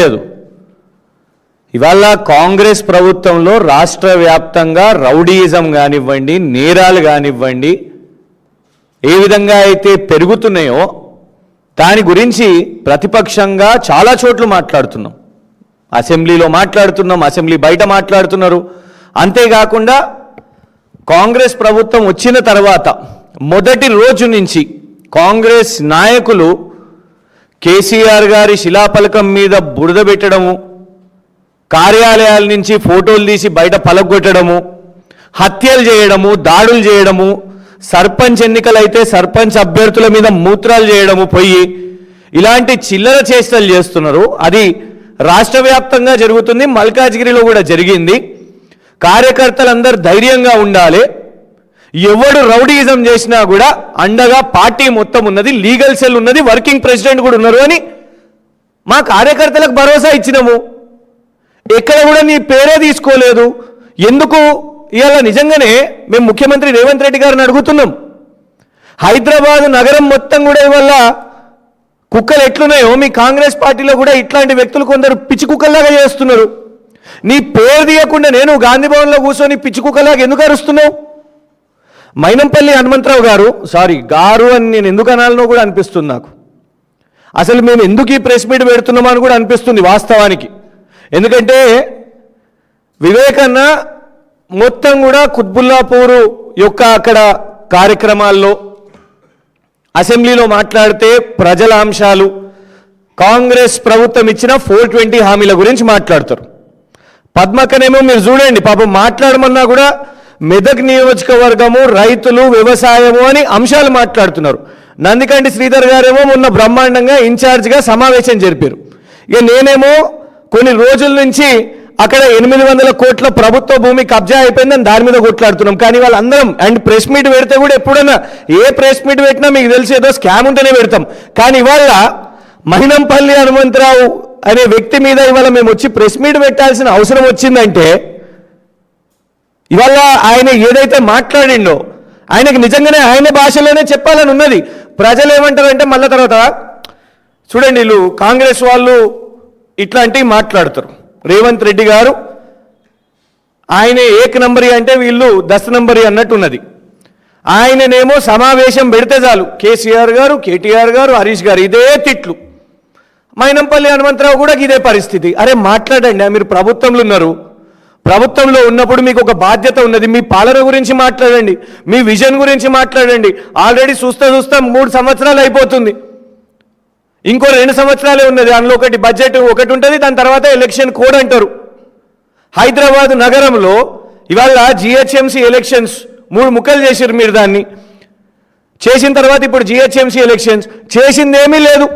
లేదు. ఇవాళ కాంగ్రెస్ ప్రభుత్వంలో రాష్ట్ర వ్యాప్తంగా రౌడీయిజం కానివ్వండి, నేరాలు కానివ్వండి, ఏ విధంగా అయితే పెరుగుతున్నాయో దాని గురించి ప్రతిపక్షంగా చాలా చోట్ల మాట్లాడుతున్నాం. అసెంబ్లీలో మాట్లాడుతున్నాం, అసెంబ్లీ బయట మాట్లాడుతున్నారు. అంతేకాకుండా కాంగ్రెస్ ప్రభుత్వం వచ్చిన తర్వాత మొదటి రోజు నుంచి కాంగ్రెస్ నాయకులు కేసీఆర్ గారి శిలాఫలకం మీద బురద పెట్టడము, కార్యాలయాల నుంచి ఫోటోలు తీసి బయట పలగొట్టడము, హత్యలు చేయడము, దాడులు చేయడము, సర్పంచ్ ఎన్నికలైతే సర్పంచ్ అభ్యర్థుల మీద మూత్రాలు చేయడము పోయి ఇలాంటి చిల్లర చేష్టలు చేస్తున్నారు. అది రాష్ట్ర వ్యాప్తంగా జరుగుతుంది, మల్కాజ్గిరిలో కూడా జరిగింది. కార్యకర్తలందరూ ధైర్యంగా ఉండాలి. ఎవడు రౌడీయిజం చేసినా కూడా అండగా పార్టీ మొత్తం ఉన్నది, లీగల్ సెల్ ఉన్నది, వర్కింగ్ ప్రెసిడెంట్ కూడా ఉన్నారు అని మా కార్యకర్తలకు భరోసా ఇచ్చినాము. ఎక్కడ కూడా నీ పేరే తీసుకోలేదు. ఎందుకు? ఇవాళ నిజంగానే మేము ముఖ్యమంత్రి రేవంత్ రెడ్డి గారిని అడుగుతున్నాం. హైదరాబాద్ నగరం మొత్తం కూడా ఇవాళ కుక్కలు ఎట్లున్నాయో మీ కాంగ్రెస్ పార్టీలో కూడా ఇట్లాంటి వ్యక్తులు కొందరు పిచ్చి కుక్కల్లాగా చేస్తున్నారు. నీ పేరు తీయకుండా నేను గాంధీ భవన్లో కూర్చొని పిచ్చి కుక్కలాగా ఎందుకు అరుస్తున్నావు? మైనంపల్లి హనుమంతరావు గారు, సారీ గారు అని నేను ఎందుకు అనాలనో కూడా అనిపిస్తుంది నాకు. అసలు మేము ఎందుకు ఈ ప్రెస్ మీట్ పెడుతున్నామని కూడా అనిపిస్తుంది వాస్తవానికి. ఎందుకంటే వివేకన్న మొత్తం కూడా కుత్బుల్లాపూర్ యొక్క అక్కడ కార్యక్రమాల్లో అసెంబ్లీలో మాట్లాడితే ప్రజల అంశాలు, కాంగ్రెస్ ప్రభుత్వం ఇచ్చిన 420 హామీల గురించి మాట్లాడతారు. పద్మక్కనేమో మీరు చూడండి, పాపం మాట్లాడమన్నా కూడా మెదక్ నియోజకవర్గము, రైతులు, వ్యవసాయము అని అంశాలు మాట్లాడుతున్నారు. నందికంటి శ్రీధర్ గారేమో మొన్న బ్రహ్మాండంగా ఇన్ఛార్జ్గా సమావేశం జరిపారు. ఇక నేనేమో కొన్ని రోజుల నుంచి అక్కడ 800 కోట్ల ప్రభుత్వ భూమి కబ్జా అయిపోయిందని దాని మీద కొట్లాడుతున్నాం. కానీ వాళ్ళందరం అండ్ ప్రెస్ మీట్ పెడితే కూడా ఎప్పుడైనా ఏ ప్రెస్ మీట్ పెట్టినా మీకు తెలిసి ఏదో స్కామ్ ఉంటేనే పెడతాం. కానీ ఇవాళ మైనంపల్లి హనుమంతరావు అనే వ్యక్తి మీద ఇవాళ మేము వచ్చి ప్రెస్ మీట్ పెట్టాల్సిన అవసరం వచ్చిందంటే ఇవాళ ఆయన ఏదైతే మాట్లాడిండో ఆయనకి నిజంగానే ఆయన భాషలోనే చెప్పాలని ఉన్నది. ప్రజలు ఏమంటారంటే మళ్ళీ తర్వాత చూడండి, వీళ్ళు కాంగ్రెస్ వాళ్ళు ఇట్లాంటివి మాట్లాడతారు. రేవంత్ రెడ్డి గారు ఆయన ఏక నంబరి అంటే వీళ్ళు 10 నంబరి అన్నట్టున్నది. ఆయననేమో సమావేశం పెడితే చాలు కేసీఆర్ గారు, కేటీఆర్ గారు, హరీష్ గారు ఇదే తిట్లు. మైనంపల్లి హనుమంతరావు కూడా ఇదే పరిస్థితి. అరే మాట్లాడండి, మీరు ప్రభుత్వంలో ఉన్నారు. ప్రభుత్వంలో ఉన్నప్పుడు మీకు ఒక బాధ్యత ఉన్నది. మీ పాలన గురించి మాట్లాడండి, మీ విజన్ గురించి మాట్లాడండి. ఆల్రెడీ చూస్తా 3 సంవత్సరాలు అయిపోతుంది. ఇంకో 2 సంవత్సరాలే ఉన్నది. అందులో ఒకటి బడ్జెట్ ఒకటి ఉంటుంది, దాని తర్వాత ఎలక్షన్ కోడ్ అంటారు. హైదరాబాద్ నగరంలో ఇవాళ జిహెచ్ఎంసీ ఎలక్షన్స్ 3 ముక్కలు చేశారు. మీరు దాన్ని చేసిన తర్వాత ఇప్పుడు జిహెచ్ఎంసీ ఎలక్షన్స్ చేసిందేమీ లేదు,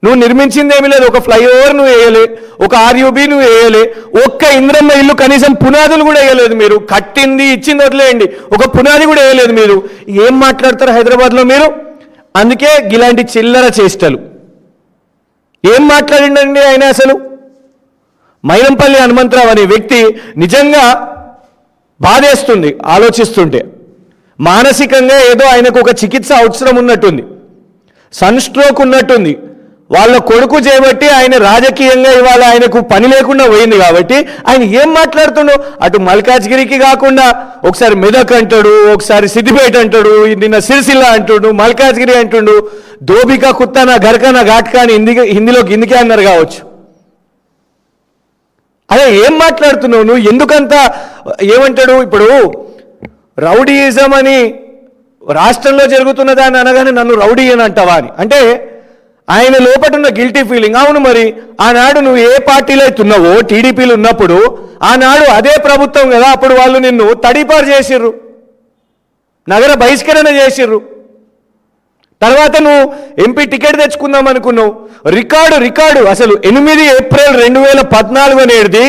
నువ్వు నిర్మించిందేమీ లేదు. ఒక ఫ్లైఓవర్ నువ్వు వేయలే, ఒక ఆర్యూబీ నువ్వు వేయలే, ఒక్క ఇంద్రమ్మ ఇల్లు కనీసం పునాదులు కూడా వేయలేదు. మీరు కట్టింది ఇచ్చింది వదిలేయండి, ఒక పునాది కూడా వేయలేదు. మీరు ఏం మాట్లాడతారు హైదరాబాద్లో మీరు? అందుకే ఇలాంటి చిల్లర చేష్టలు. ఏం మాట్లాడిండండి ఆయన అసలు? మైనంపల్లి హనుమంతరావు అనే వ్యక్తి నిజంగా బాధేస్తుంది ఆలోచిస్తుంటే. మానసికంగా ఏదో ఆయనకు ఒక చికిత్స అవసరం ఉన్నట్టుంది, సన్ స్ట్రోక్ ఉన్నట్టుంది. వాళ్ళ కొడుకు చేయబట్టి ఆయన రాజకీయంగా ఇవాళ ఆయనకు పని లేకుండా పోయింది కాబట్టి ఆయన ఏం మాట్లాడుతుండో అటు మల్కాజ్గిరికి కాకుండా ఒకసారి మెదక్ అంటాడు, ఒకసారి సిద్దిపేట అంటాడు, నిన్న సిరిసిల్ల అంటుడు, మల్కాజ్గిరి అంటుండు, దోబికా కుత్తానా ఘర్కానా ఘాట్కా అని హిందీలో గిందికే అన్నారు కావచ్చు. అదే ఏం మాట్లాడుతున్నావు నువ్వు? ఎందుకంత ఏమంటాడు? ఇప్పుడు రౌడీయిజం అని రాష్ట్రంలో జరుగుతున్నదా అని అనగానే నన్ను రౌడీ అని అంటావా అని అంటే ఆయన లోపల ఉన్న గిల్టీ ఫీలింగ్. అవును, మరి ఆనాడు నువ్వు ఏ పార్టీలో అవుతున్నావో టీడీపీలు ఉన్నప్పుడు ఆనాడు అదే ప్రభుత్వం కదా, అప్పుడు వాళ్ళు నిన్ను తడిపారు చేసిర్రు, నగర బహిష్కరణ చేసిర్రు. తర్వాత నువ్వు ఎంపీ టికెట్ తెచ్చుకుందాం అనుకున్నావు. రికార్డు అసలు 8 ఏప్రిల్ 2014 అనేది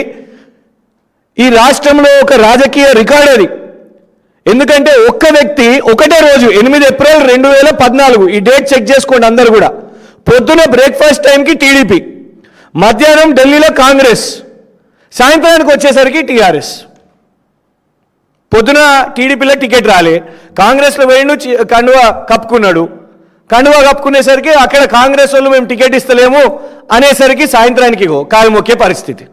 ఈ రాష్ట్రంలో ఒక రాజకీయ రికార్డు అది. ఎందుకంటే ఒక్క వ్యక్తి ఒకటే రోజు 8 ఏప్రిల్ 2014 ఈ డేట్ చెక్ చేసుకోండి అందరు కూడా. పొద్దున బ్రేక్ఫాస్ట్ టైంకి టీడీపీ, మధ్యాహ్నం ఢిల్లీలో కాంగ్రెస్, సాయంత్రానికి వచ్చేసరికి టీఆర్ఎస్. పొద్దున టీడీపీలో టికెట్ రాలే, కాంగ్రెస్లో వేయండు కండువా కప్పుకున్నాడు, కండువా కప్పుకునేసరికి అక్కడ కాంగ్రెస్ వాళ్ళు మేము టికెట్ ఇస్తలేము అనేసరికి సాయంత్రానికి కాలు మొక్కే పరిస్థితి.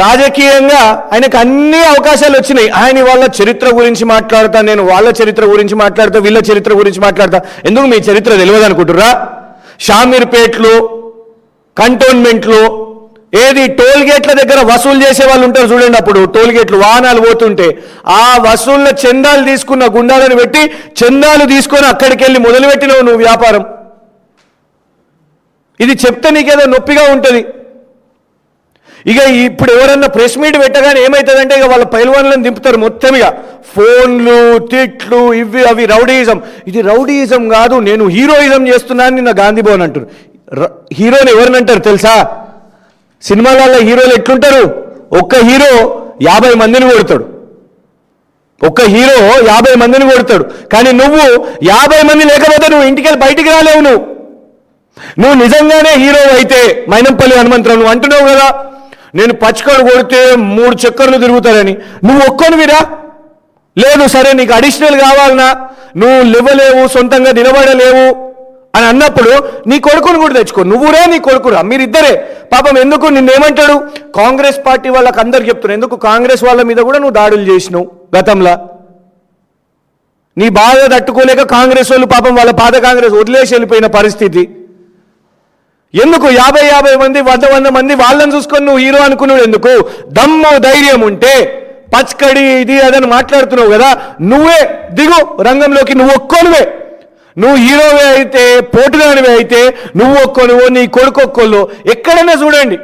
రాజకీయంగా ఆయనకు అన్ని అవకాశాలు వచ్చినాయి. ఆయన వాళ్ళ చరిత్ర గురించి మాట్లాడతా, నేను వాళ్ళ చరిత్ర గురించి మాట్లాడతా, వీళ్ళ చరిత్ర గురించి మాట్లాడతా. ఎందుకు మీ చరిత్ర తెలియదు అనుకుంటుర్రా? షామీర్పేట్లో, కంటోన్మెంట్లో, ఏది టోల్ గేట్ల దగ్గర వసూలు చేసే వాళ్ళు ఉంటారు చూడండి. అప్పుడు టోల్ గేట్లు వాహనాలు పోతుంటే ఆ వసూళ్ళ చందాలు తీసుకున్న గుండాలను పెట్టి చందాలు తీసుకొని అక్కడికి వెళ్ళి మొదలుపెట్టినావు నువ్వు వ్యాపారం. ఇది చెప్తే నీకేదో నొప్పిగా ఉంటుంది. ఇక ఇప్పుడు ఎవరన్నా ప్రెస్ మీట్ పెట్టగానే ఏమవుతుందంటే ఇక వాళ్ళ పైల్వాన్లను దింపుతారు మొత్తం. ఇక ఫోన్లు, తిట్లు, ఇవి అవి రౌడీయిజం. ఇది రౌడీయిజం కాదు, నేను హీరోయిజం చేస్తున్నాను నిన్న గాంధీ భవన్ అంటారు. హీరోని ఎవరినంటారు తెలుసా? సినిమాలలో హీరోలు ఎట్లుంటారు? ఒక్క హీరో 50 మందిని కొడతాడు, ఒక్క హీరో 50 మందిని కొడతాడు. కానీ నువ్వు 50 మంది లేకపోతే నువ్వు ఇంటికి వెళ్ళి బయటికి రాలేవు. నువ్వు నిజంగానే హీరో అయితే మైనంపల్లి హనుమంతరావు నువ్వు అంటున్నావు కదా, నేను పచ్చకడు కొడితే 3 చక్కర్లు తిరుగుతారని. నువ్వు ఒక్కొనివిరా? లేదు సరే నీకు అడిషనల్ కావాలన్నా, నువ్వు లేవలేవు, సొంతంగా నిలబడలేవు అని అన్నప్పుడు నీ కొడుకుని కూడా తెచ్చుకో. నువ్వురా నీ కొడుకురా, మీరిద్దరే. పాపం ఎందుకు నిన్నేమంటాడు? కాంగ్రెస్ పార్టీ వాళ్ళకి అందరికి చెప్తున్నావు, ఎందుకు కాంగ్రెస్ వాళ్ళ మీద కూడా నువ్వు దాడులు చేసినావు గతంలో. నీ బాధ తట్టుకోలేక కాంగ్రెస్ వాళ్ళు పాపం వాళ్ళ పాత కాంగ్రెస్ వదిలేసి వెళ్ళిపోయిన పరిస్థితి. ఎందుకు 50 మంది 100 మంది వాళ్ళని చూసుకొని నువ్వు హీరో అనుకున్నావు ఎందుకు? దమ్ము ధైర్యం ఉంటే పచ్చకడి ఇది అదని మాట్లాడుతున్నావు కదా, నువ్వే దిగు రంగంలోకి. నువ్వు ఒక్కోనివే, నువ్వు హీరోవే అయితే, పోటుగానివే అయితే నువ్వు ఒక్కోనువో, నీ కొడుకు ఒక్కోళ్ళు. ఎక్కడైనా చూడండి,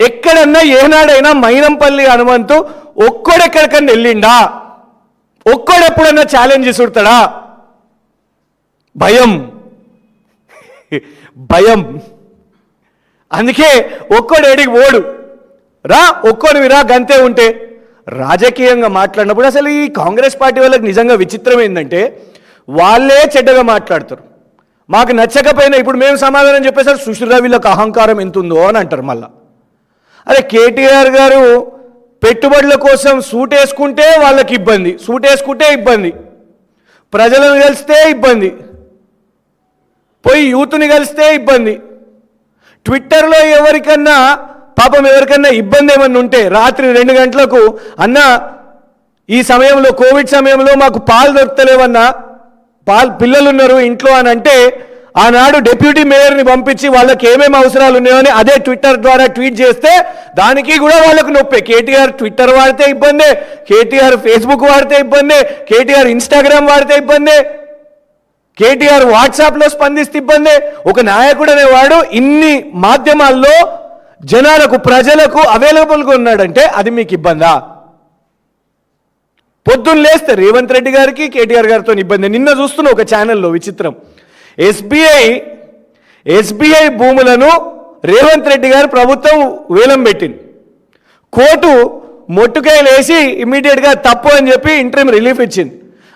ఎక్కడన్నా ఏనాడైనా మైనంపల్లి హనుమంతు ఒక్కడెక్కడికన్నా వెళ్ళిండా? ఒక్కడెప్పుడన్నా ఛాలెంజ్ చూడతాడా? భయం, భయం. అందుకే ఒక్కడు ఏడికి ఓడు రా, ఒక్కోనివి రా, గంతే ఉంటే. రాజకీయంగా మాట్లాడినప్పుడు అసలు ఈ కాంగ్రెస్ పార్టీ వాళ్ళకి నిజంగా విచిత్రం ఏంటంటే వాళ్ళే చెడ్డగా మాట్లాడతారు. మాకు నచ్చకపోయినా ఇప్పుడు మేము సమాధానం చెప్పేసరికి సుశీల్ వీళ్ళకి అహంకారం ఎంత ఉందో అని అంటారు మళ్ళా. అరే కేటీఆర్ గారు పెట్టుబడుల కోసం సూట్ వేసుకుంటే వాళ్ళకి ఇబ్బంది, సూట్ వేసుకుంటే ఇబ్బంది, ప్రజలను కలిస్తే ఇబ్బంది, పోయి యూత్ని కలిస్తే ఇబ్బంది. ట్విట్టర్లో ఎవరికన్నా పాపం ఎవరికన్నా ఇబ్బంది ఏమన్నా ఉంటే రాత్రి 2 గంటలకు అన్న ఈ సమయంలో కోవిడ్ సమయంలో మాకు పాలు దొరుకుతలేవన్నా, పిల్లలు ఉన్నారు ఇంట్లో అని అంటే ఆనాడు డిప్యూటీ మేయర్ని పంపించి వాళ్ళకి ఏమేమి అవసరాలు ఉన్నాయని అదే ట్విట్టర్ ద్వారా ట్వీట్ చేస్తే దానికి కూడా వాళ్ళకు నొప్పే. కేటీఆర్ ట్విట్టర్ వాడితే ఇబ్బందే, కేటీఆర్ ఫేస్బుక్ వాడితే ఇబ్బందే, కేటీఆర్ ఇన్స్టాగ్రామ్ వాడితే ఇబ్బందే, కేటీఆర్ వాట్సాప్లో స్పందిస్తే ఇబ్బందే. ఒక నాయకుడు అనేవాడు ఇన్ని మాధ్యమాల్లో జనాలకు ప్రజలకు అవైలబుల్గా ఉన్నాడంటే అది మీకు ఇబ్బందా? పొద్దున్న లేస్తే రేవంత్ రెడ్డి గారికి కేటీఆర్ గారితో ఇబ్బంది. నిన్న చూస్తున్న ఒక ఛానల్లో విచిత్రం, ఎస్బీఐ భూములను రేవంత్ రెడ్డి గారు ప్రభుత్వం వేలం పెట్టింది. కోర్టు మొట్టుకాయలు వేసి ఇమ్మీడియట్గా తప్పు అని చెప్పి ఇంటరిమ్ రిలీఫ్ ఇచ్చింది.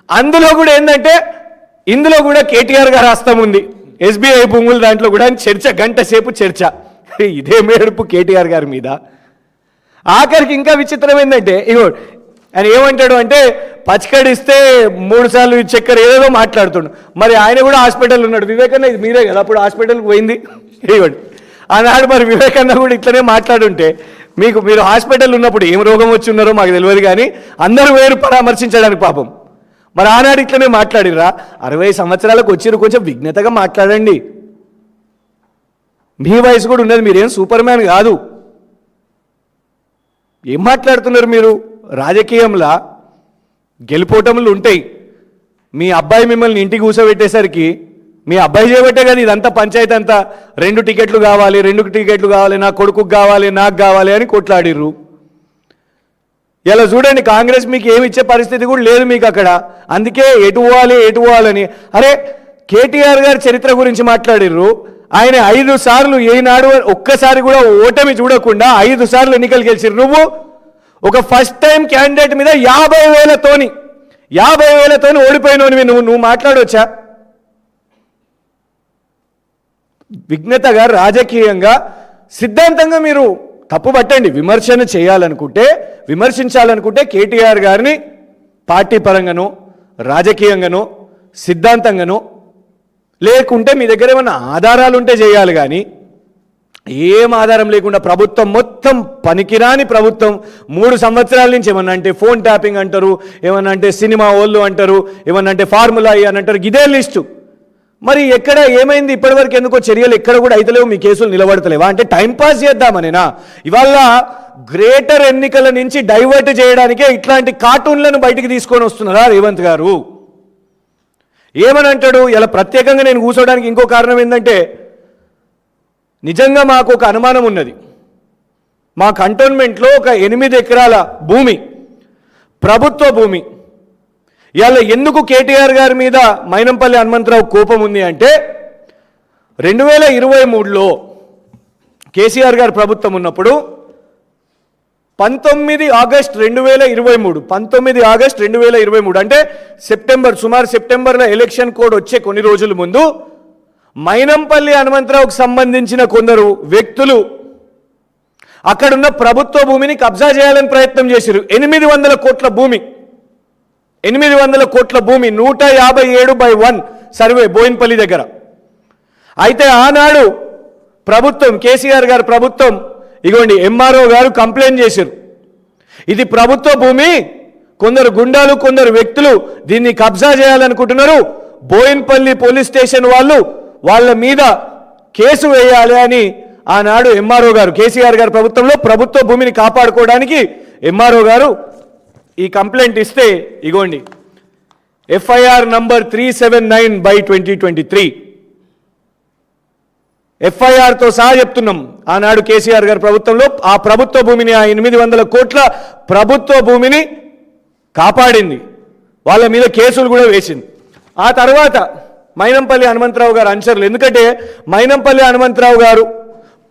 అందులో కూడా ఏంటంటే ఇందులో కూడా కేటీఆర్ గారు హస్తం ఉంది, ఎస్బీఐ భూములు దాంట్లో కూడా చర్చ, గంట సేపు చర్చ. ఇదే మేడుపు కేటీఆర్ గారి మీద. ఆఖరికి ఇంకా విచిత్రం ఏంటంటే ఇగో ఆయన ఏమంటాడు అంటే పచ్చకడిస్తే 3 సార్లు చక్కెర ఏదేదో మాట్లాడుతుండు. మరి ఆయన కూడా హాస్పిటల్ ఉన్నాడు. వివేకన్న ఇది మీరే కదా అప్పుడు హాస్పిటల్కి పోయింది, ఇవ్వండి ఆనాడు. మరి వివేకన్న కూడా ఇట్లనే మాట్లాడుంటే మీరు హాస్పిటల్ ఉన్నప్పుడు ఏం రోగం వచ్చి ఉన్నారో మాకు తెలియదు, కానీ అందరూ వేరు పరామర్శించడానికి పాపం. మరి ఆనాడు ఇట్లనే మాట్లాడిరా? 60 సంవత్సరాలకు వచ్చిరు, కొంచెం విఘ్నతగా మాట్లాడండి. మీ వయసు కూడా ఉన్నది, మీరేం సూపర్ మ్యాన్ కాదు. ఏం మాట్లాడుతున్నారు మీరు? రాజకీయంలో గెలుపోటములు ఉంటాయి. మీ అబ్బాయి మిమ్మల్ని ఇంటికి కూర్చోబెట్టేసరికి మీ అబ్బాయి చేయబట్టే కదా ఇదంతా పంచాయతీ అంతా. 2 టికెట్లు కావాలి, 2 టికెట్లు కావాలి, నా కొడుకుకు కావాలి, నాకు కావాలి అని కొట్లాడిర్రు. ఇలా చూడండి, కాంగ్రెస్ మీకు ఏమి ఇచ్చే పరిస్థితి కూడా లేదు మీకు అక్కడ. అందుకే ఎటు పోవాలని. అరే కేటీఆర్ గారి చరిత్ర గురించి మాట్లాడిర్రు. ఆయన 5 సార్లు ఏనాడు ఒక్కసారి కూడా ఓటమి చూడకుండా 5 సార్లు ఎన్నికలు గెలిచిర్రు. నువ్వు ఒక ఫస్ట్ టైం క్యాండిడేట్ మీద 50,000తోని ఓడిపోయినవి నువ్వు మాట్లాడవచ్చా? విఘ్నతగా రాజకీయంగా సిద్ధాంతంగా మీరు తప్పు పట్టండి. విమర్శించాలనుకుంటే కేటీఆర్ గారిని పార్టీ పరంగాను రాజకీయంగాను సిద్ధాంతంగానో లేకుంటే మీ దగ్గర ఏమైనా ఆధారాలు ఉంటే చేయాలి, కానీ ఏం ఆధారం లేకుండా ప్రభుత్వం మొత్తం పనికిరాని ప్రభుత్వం 3 సంవత్సరాల నుంచి ఏమన్నా అంటే ఫోన్ ట్యాపింగ్ అంటారు, ఏమన్నా అంటే సినిమా ఓళ్ళు అంటారు, ఏమన్నా అంటే ఫార్ములా అని అంటారు, ఇదే లిస్టు. మరి ఎక్కడ ఏమైంది ఇప్పటివరకు? ఎందుకో చర్యలు ఎక్కడ కూడా అయితలేవు, మీ కేసులు నిలబడతలేవా? అంటే టైంపాస్ చేద్దామనేనా? ఇవాళ గ్రేటర్ ఎన్నికల నుంచి డైవర్ట్ చేయడానికే ఇట్లాంటి కార్టూన్లను బయటికి తీసుకొని వస్తున్నారా రేవంత్ గారు? ఏమని అంటాడు ఇలా ప్రత్యేకంగా నేను కూర్చోడానికి ఇంకో కారణం ఏంటంటే, నిజంగా మాకు ఒక అనుమానం ఉన్నది. మా కంటోన్మెంట్లో ఒక 8 ఎకరాల భూమి, ప్రభుత్వ భూమి, ఇవాళ ఎందుకు కేటీఆర్ గారి మీద మైనంపల్లి హనుమంతరావు కోపం ఉంది అంటే 2023లో కేసీఆర్ గారి ప్రభుత్వం ఉన్నప్పుడు 19 ఆగస్ట్ 2023 అంటే సుమారు సెప్టెంబర్లో ఎలక్షన్ కోడ్ వచ్చే కొన్ని రోజుల ముందు మైనంపల్లి హనుమంతరావుకు సంబంధించిన కొందరు వ్యక్తులు అక్కడున్న ప్రభుత్వ భూమిని కబ్జా చేయాలని ప్రయత్నం చేశారు. 800 కోట్ల భూమి, 800 కోట్ల భూమి 157/1 సర్వే బోయిన్పల్లి దగ్గర. అయితే ఆనాడు ప్రభుత్వం, కేసీఆర్ గారి ప్రభుత్వం, ఇగోండి ఎంఆర్ఓ గారు కంప్లైంట్ చేశారు, ఇది ప్రభుత్వ భూమి, కొందరు గుండాలు కొందరు వ్యక్తులు దీన్ని కబ్జా చేయాలనుకుంటున్నారు, బోయిన్పల్లి పోలీస్ స్టేషన్ వాళ్ళు వాళ్ళ మీద కేసు వేయాలి అని ఆనాడు ఎంఆర్ఓ గారు, కేసీఆర్ గారి ప్రభుత్వంలో ప్రభుత్వ భూమిని కాపాడుకోవడానికి ఎంఆర్ఓ గారు ఈ కంప్లైంట్ ఇస్తే ఇగోండి ఎఫ్ఐఆర్ నంబర్ 379/2023 ఎఫ్ఐఆర్తో సహా చెప్తున్నాం. ఆనాడు కేసీఆర్ గారి ప్రభుత్వంలో ఆ ప్రభుత్వ భూమిని, ఆ 800 కోట్ల ప్రభుత్వ భూమిని కాపాడింది, వాళ్ళ మీద కేసులు కూడా వేసింది. ఆ తర్వాత మైనంపల్లి హనుమంతరావు గారు అనుచరులు, ఎందుకంటే మైనంపల్లి హనుమంతరావు గారు,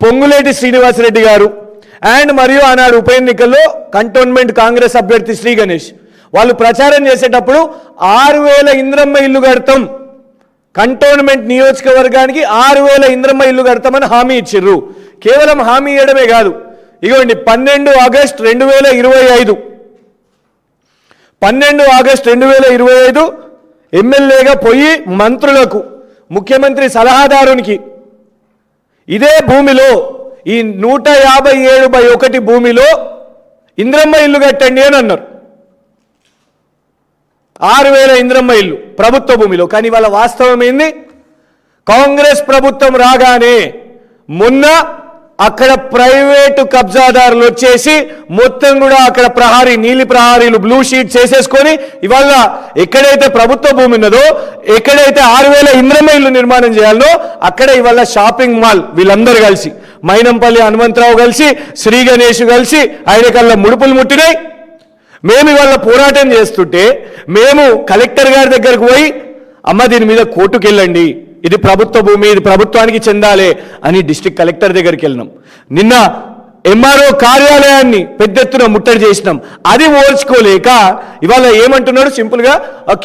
పొంగులేటి శ్రీనివాసరెడ్డి గారు అండ్ మరియు ఆనాడు ఉప ఎన్నికల్లో కంటోన్మెంట్ కాంగ్రెస్ అభ్యర్థి శ్రీ గణేష్ వాళ్ళు ప్రచారం చేసేటప్పుడు 6000 ఇంద్రమ్మ ఇల్లు కడతాం, కంటోన్మెంట్ నియోజకవర్గానికి 6000 ఇంద్రమ్మ ఇల్లు కడతామని హామీ ఇచ్చిర్రు. కేవలం హామీ ఇవ్వడమే కాదు, ఇగోండి 12 ఆగస్ట్ 2025 ఎమ్మెల్యేగా పోయి మంత్రులకు, ముఖ్యమంత్రి సలహాదారునికి ఇదే భూమిలో ఈ 157/1 భూమిలో ఇంద్రమ్మ ఇల్లు కట్టండి అని అన్నారు. 6000 ఇంద్రమ్మ ఇల్లు ప్రభుత్వ భూమిలో. కానీ వాళ్ళ వాస్తవం ఏంది? కాంగ్రెస్ ప్రభుత్వం రాగానే మొన్న అక్కడ ప్రైవేటు కబ్జాదారులు వచ్చేసి మొత్తం కూడా అక్కడ నీలి ప్రహారీలు బ్లూ షీట్ చేసేసుకొని ఇవాళ ఎక్కడైతే ప్రభుత్వ భూమి ఉన్నదో, ఎక్కడైతే 6000 ఇంద్రమ్మ ఇల్లు నిర్మాణం చేయాలో అక్కడ ఇవాళ షాపింగ్ మాల్ వీళ్ళందరూ కలిసి, మైనంపల్లి హనుమంతరావు కలిసి, శ్రీ గణేష్ కలిసి ఆయన కల్లా ముడుపులు ముట్టినాయి. మేము ఇవాళ పోరాటం చేస్తుంటే మేము కలెక్టర్ గారి దగ్గరకు పోయి, అమ్మ దీని మీద కోర్టుకు వెళ్ళండి, ఇది ప్రభుత్వ భూమి, ఇది ప్రభుత్వానికి చెందాలి అని డిస్ట్రిక్ట్ కలెక్టర్ దగ్గరికి వెళ్ళినాం. నిన్న ఎంఆర్ఓ కార్యాలయాన్ని పెద్ద ఎత్తున ముట్టడి చేసినాం. అది ఓర్చుకోలేక ఇవాళ ఏమంటున్నాడు సింపుల్గా,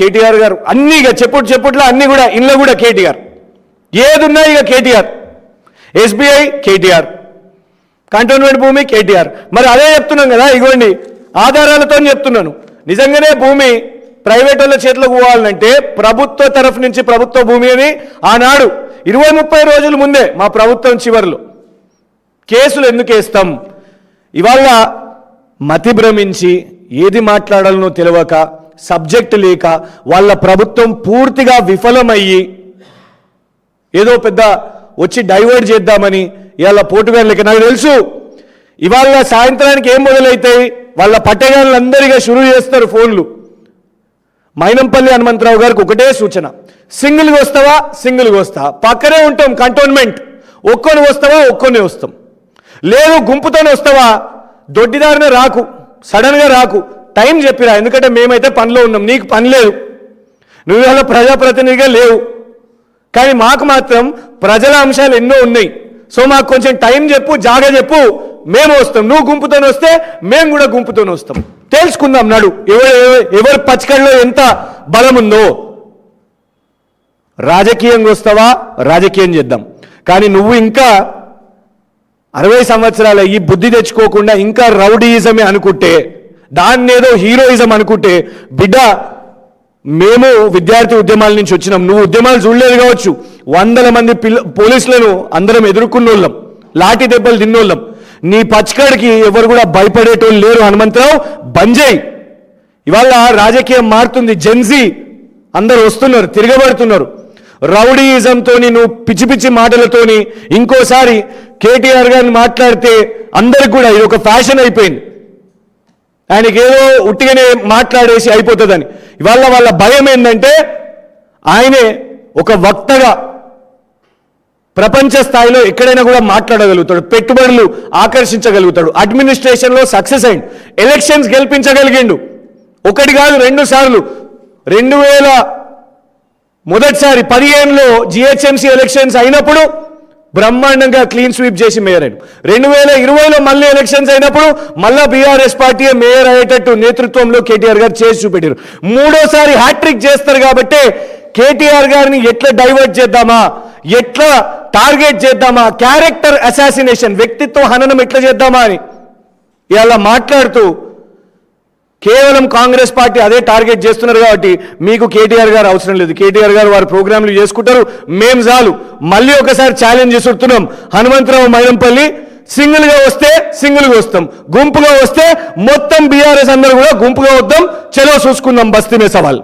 కేటీఆర్ గారు అన్నీ ఇక చెప్పుట్లో అన్నీ కూడా ఇంట్లో కూడా కేటీఆర్, ఏది ఉన్నాయి ఇక కేటీఆర్, ఎస్బీఐ కేటీఆర్, కంటోన్మెంట్ భూమి కేటీఆర్. మరి అదే చెప్తున్నాం కదా, ఇగోండి ఆధారాలతో చెప్తున్నాను. నిజంగానే భూమి ప్రైవేట్ వాళ్ళ చేతిలోకి పోవాలంటే ప్రభుత్వ తరఫు నుంచి ప్రభుత్వ భూమి అని ఆనాడు 20-30 రోజుల ముందే మా ప్రభుత్వం చివరిలో కేసులు ఎందుకు వేస్తాం? ఇవాళ మతి భ్రమించి ఏది మాట్లాడాలనో తెలియక, సబ్జెక్ట్ లేక వాళ్ళ ప్రభుత్వం పూర్తిగా విఫలమయ్యి ఏదో పెద్ద వచ్చి డైవర్ట్ చేద్దామని ఇవాళ పోటుగాళ్ళకి, నాకు తెలుసు ఇవాళ సాయంత్రానికి ఏం మొదలవుతాయి, వాళ్ళ పట్టగాళ్ళందరిగా షురూ చేస్తారు ఫోన్లు. మైనంపల్లి హనుమంతరావు గారికి ఒకటే సూచన, సింగిల్గా వస్తావా, సింగిల్గా వస్తా, పక్కనే ఉంటాం కంటోన్మెంట్, ఒక్కొని వస్తావా, ఒక్కొని వస్తాం, లేదు గుంపుతోనే వస్తావా, దొడ్డిదారిన రాకు, సడన్గా రాకు, టైం చెప్పిరా, ఎందుకంటే మేమైతే పనిలో ఉన్నాం, నీకు పని లేదు, నువ్వు ఇవాళ ప్రజాప్రతినిధిగా లేవు, కానీ మాకు మాత్రం ప్రజల అంశాలు ఎన్నో ఉన్నాయి, సో మాకు కొంచెం టైం చెప్పు, జాగా చెప్పు, మేము వస్తాం, నువ్వు గుంపుతోనే వస్తే మేము కూడా గుంపుతోనే వస్తాం, తెలుసుకుందాం నడు ఎవరి పచ్చకల్లో ఎంత బలం ఉందో. రాజకీయంగా వస్తావా, రాజకీయం చేద్దాం, కానీ నువ్వు ఇంకా 60 సంవత్సరాల ఈ బుద్ధి తెచ్చుకోకుండా ఇంకా రౌడీయిజమే అనుకుంటే, దాన్నేదో హీరోయిజం అనుకుంటే, బిడ్డ మేము విద్యార్థి ఉద్యమాల నుంచి వచ్చినాం, నువ్వు ఉద్యమాలు చూడలేదు కావచ్చు. 100 మంది పోలీసులను అందరం ఎదుర్కొన్నోళ్ళం, లాఠీ దెబ్బలు తిన్నోళ్ళం. నీ పచ్చకాడికి ఎవరు కూడా భయపడేటోళ్ళు లేరు. హనుమంతరావు బంజయ్. ఇవాళ రాజకీయం మారుతుంది, జెన్జీ అందరు వస్తున్నారు, తిరగబడుతున్నారు. రౌడీయిజంతోని నువ్వు పిచ్చి పిచ్చి మాటలతోని ఇంకోసారి కేటీఆర్ గారిని మాట్లాడితే అందరికి కూడా ఇది ఒక ఫ్యాషన్ అయిపోయింది. ఆయనకి ఏదో ఉట్టిగానే మాట్లాడేసి అయిపోతుందని. ఇవాళ వాళ్ళ భయం ఏంటంటే ఆయనే ఒక వక్తగా ప్రపంచ స్థాయిలో ఎక్కడైనా కూడా మాట్లాడగలుగుతాడు, పెట్టుబడులు ఆకర్షించగలుగుతాడు, అడ్మినిస్ట్రేషన్లో సక్సెస్ అయింది, ఎలక్షన్స్ గెలిపించగలిగిండు. ఒకటి కాదు 2 సార్లు. 2000 మొదటిసారి 15లో జిహెచ్ఎంసీ ఎలక్షన్స్ అయినప్పుడు బ్రహ్మాండంగా క్లీన్ స్వీప్ చేసి మేయర్ అయ్యాడు. 2020లో మళ్ళీ ఎలక్షన్స్ అయినప్పుడు మళ్ళా బీఆర్ఎస్ పార్టీ మేయర్ అయ్యేటట్టు నేతృత్వంలో కేటీఆర్ గారు చేసి చూపెట్టారు. 3ఓసారి హ్యాట్రిక్ చేస్తారు కాబట్టి కేటీఆర్ గారిని ఎట్లా డైవర్ట్ చేద్దామా, ఎట్లా టార్గెట్ చేద్దామా, క్యారెక్టర్ అసాసినేషన్, వ్యక్తిత్వ హననం ఎట్లా చేద్దామా అని ఇలా మాట్లాడుతూ కేవలం కాంగ్రెస్ పార్టీ అదే టార్గెట్ చేస్తున్నారు. కాబట్టి మీకు కేటీఆర్ గారు అవసరం లేదు, కేటీఆర్ గారు వారి ప్రోగ్రాంలు చేసుకుంటారు, మేం చాలు. మళ్ళీ ఒకసారి ఛాలెంజ్ చేస్తున్నాం, హనుమంతరావు మైనంపల్లి సింగిల్గా వస్తే సింగిల్గా వస్తాం, గుంపుగా వస్తే మొత్తం బీఆర్ఎస్ అందరూ కూడా గుంపుగా వద్దాం, చలో చూసుకుందాం, బస్తీ మే సవాల్.